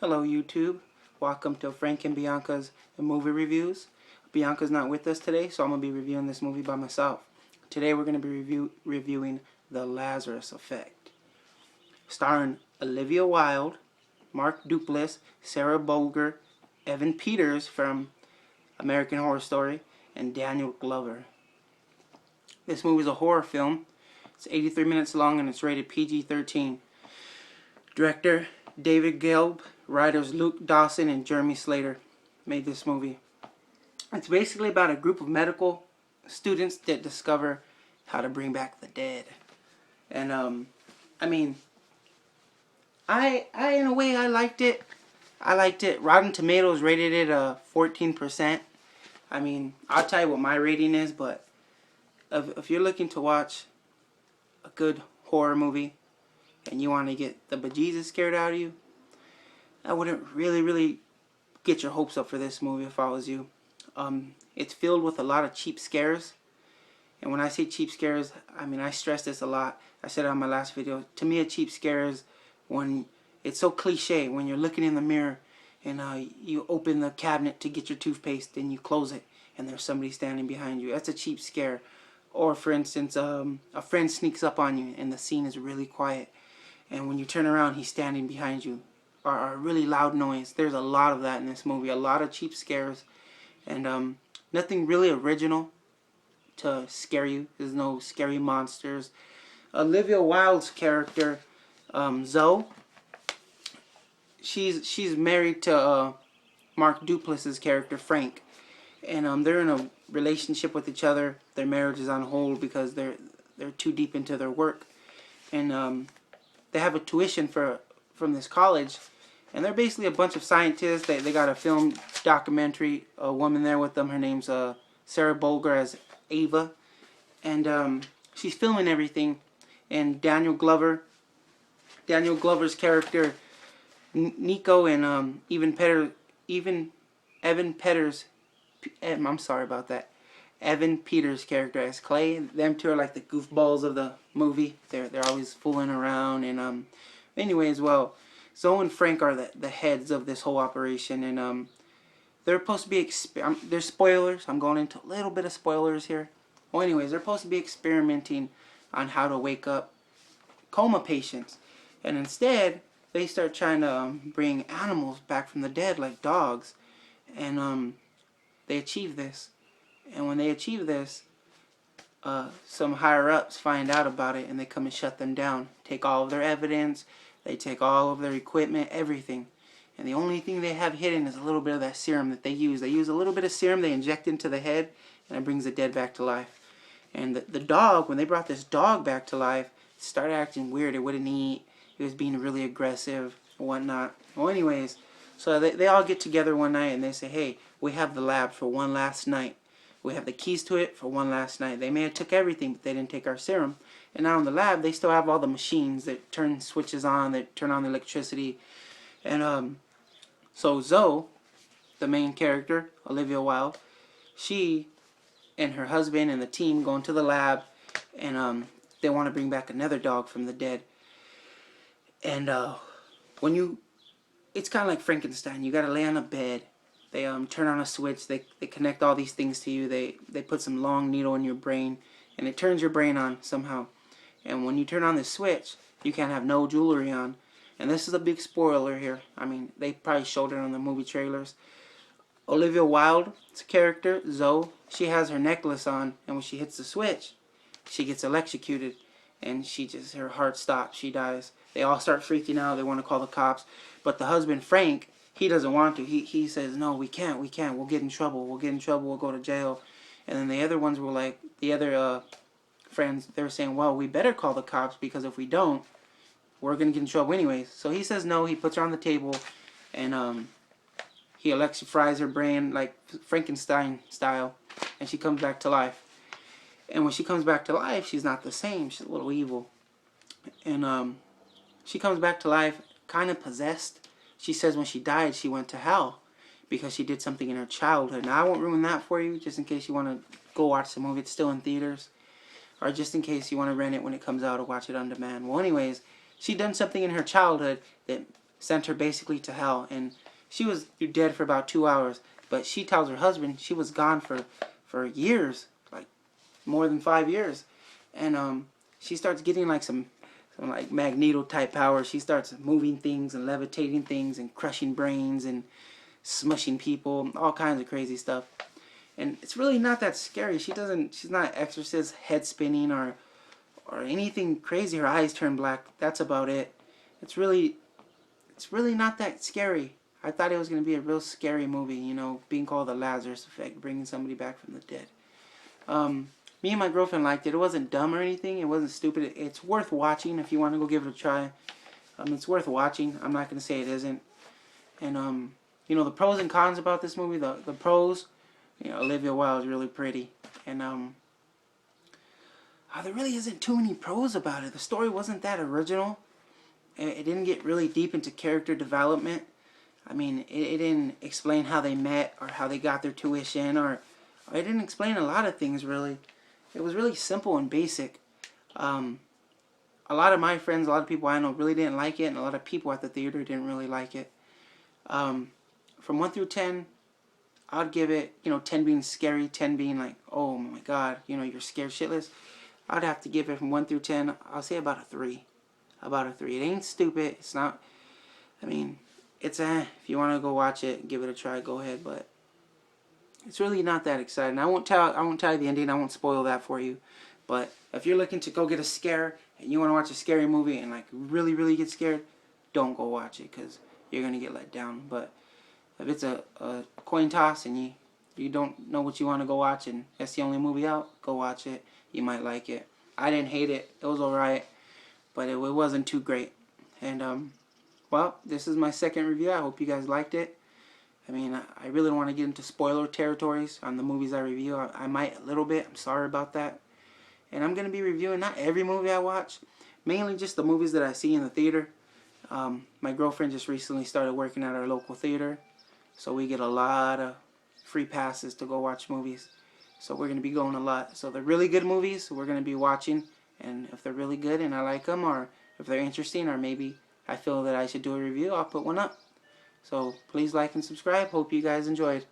Hello YouTube, welcome to Frank and Bianca's movie reviews. Bianca's not with us today, so I'm going to be reviewing this movie by myself. Today we're going to be reviewing The Lazarus Effect, starring Olivia Wilde, Mark Duplass, Sarah Bolger, Evan Peters from American Horror Story, and Daniel Glover. This movie is a horror film. It's 83 minutes long and it's rated PG-13. Director David Gelb, writers Luke Dawson and Jeremy Slater made this movie. It's basically about a group of medical students that discover how to bring back the dead. And I mean, I in a way I liked it. Rotten Tomatoes rated it 14%. I mean, I'll tell you what my rating is, but if you're looking to watch a good horror movie and you want to get the bejesus scared out of you, I wouldn't really get your hopes up for this movie if I was you. It's filled with a lot of cheap scares. And when I say cheap scares, I mean, I stress this a lot. I said it on my last video. To me, a cheap scare is when it's so cliche. When you're looking in the mirror and you open the cabinet to get your toothpaste and you close it and there's somebody standing behind you. That's a cheap scare. Or, for instance, a friend sneaks up on you and the scene is really quiet. And when you turn around, he's standing behind you. Or a really loud noise. There's a lot of that in this movie. A lot of cheap scares. And nothing really original to scare you. There's no scary monsters. Olivia Wilde's character, Zoe, she's married to Mark Duplass's character, Frank. And they're in a relationship with each other. Their marriage is on hold because they're too deep into their work. And they have a tuition from this college, and they're basically a bunch of scientists. They got a film documentary, a woman there with them. Her name's Sarah Bolger as Ava, and she's filming everything. And Daniel Glover's character Nico, and Evan Peters' character as Clay. Them two are like the goofballs of the movie. They're always fooling around. And anyways, well, Zoe and Frank are the heads of this whole operation, and they're supposed to be there's spoilers. I'm going into a little bit of spoilers here. Well, anyways, they're supposed to be experimenting on how to wake up coma patients, and instead they start trying to bring animals back from the dead, like dogs, and they achieve this. And when they achieve this, some higher-ups find out about it, and they come and shut them down. Take all of their evidence, they take all of their equipment, everything. And the only thing they have hidden is a little bit of that serum that they use. They use a little bit of serum they inject into the head, and it brings the dead back to life. And the dog, when they brought this dog back to life, it started acting weird. It wouldn't eat. It was being really aggressive and whatnot. Well, anyways, so they all get together one night, and they say, hey, we have the lab for one last night. We have the keys to it for one last night. They may have took everything, but they didn't take our serum. And now in the lab, they still have all the machines that turn switches on, that turn on the electricity. And so Zoe, the main character, Olivia Wilde, she and her husband and the team go into the lab, and they want to bring back another dog from the dead. And it's kind of like Frankenstein. You got to lay on a bed. They turn on a switch. They connect all these things to you. They put some long needle in your brain, and it turns your brain on somehow. And when you turn on this switch, you can't have no jewelry on. And this is a big spoiler here. I mean, they probably showed it on the movie trailers. Olivia Wilde's character, Zoe, she has her necklace on, and when she hits the switch, she gets electrocuted, and her heart stops. She dies. They all start freaking out. They want to call the cops. But the husband, Frank, he doesn't want to. He says, no, we can't. We'll get in trouble. We'll go to jail. And then the other ones were like, the other friends, they were saying, well, we better call the cops, because if we don't, we're going to get in trouble anyways. So he says no. He puts her on the table, and he electrifies her brain like Frankenstein style, and she comes back to life. And when she comes back to life, she's not the same. She's a little evil. And she comes back to life kind of possessed. She says when she died, she went to hell because she did something in her childhood. Now, I won't ruin that for you, just in case you want to go watch the movie. It's still in theaters. Or just in case you want to rent it when it comes out or watch it on demand. Well, anyways, she done something in her childhood that sent her basically to hell, and she was dead for about 2 hours. But she tells her husband she was gone for years, like more than 5 years, and she starts getting like some like Magneto type powers. She starts moving things and levitating things and crushing brains and smushing people, all kinds of crazy stuff. And it's really not that scary. She's not exorcist, head spinning or anything crazy. Her eyes turn black. That's about it. It's really not that scary. I thought it was going to be a real scary movie, you know, being called the Lazarus effect, bringing somebody back from the dead. Me and my girlfriend liked it. It wasn't dumb or anything. It wasn't stupid. It's worth watching if you want to go give it a try. It's worth watching. I'm not going to say it isn't. And, you know, the pros and cons about this movie, the pros, you know, Olivia Wilde is really pretty. And, there really isn't too many pros about it. The story wasn't that original. It didn't get really deep into character development. I mean, it didn't explain how they met or how they got their tuition, or it didn't explain a lot of things, really. It was really simple and basic. A lot of my friends, a lot of people I know really didn't like it, and a lot of people at the theater didn't really like it. From 1 through 10, I'd give it, you know, 10 being scary, 10 being like, oh my god, you know, you're scared shitless. I'd have to give it from 1 through 10, I'll say about a 3. About a 3. It ain't stupid. It's not, I mean, it's if you want to go watch it, give it a try, go ahead, but it's really not that exciting. I won't tell you the ending. I won't spoil that for you. But if you're looking to go get a scare and you want to watch a scary movie and like really get scared, don't go watch it, because you're gonna get let down. But if it's a coin toss and you don't know what you want to go watch and that's the only movie out, go watch it. You might like it. I didn't hate it. It was alright, but it wasn't too great. And well, this is my second review. I hope you guys liked it. I mean, I really don't want to get into spoiler territories on the movies I review. I might a little bit. I'm sorry about that. And I'm going to be reviewing not every movie I watch, mainly just the movies that I see in the theater. My girlfriend just recently started working at our local theater, so we get a lot of free passes to go watch movies. So we're going to be going a lot. So the really good movies we're going to be watching, and if they're really good and I like them, or if they're interesting, or maybe I feel that I should do a review, I'll put one up. So please like and subscribe. Hope you guys enjoyed.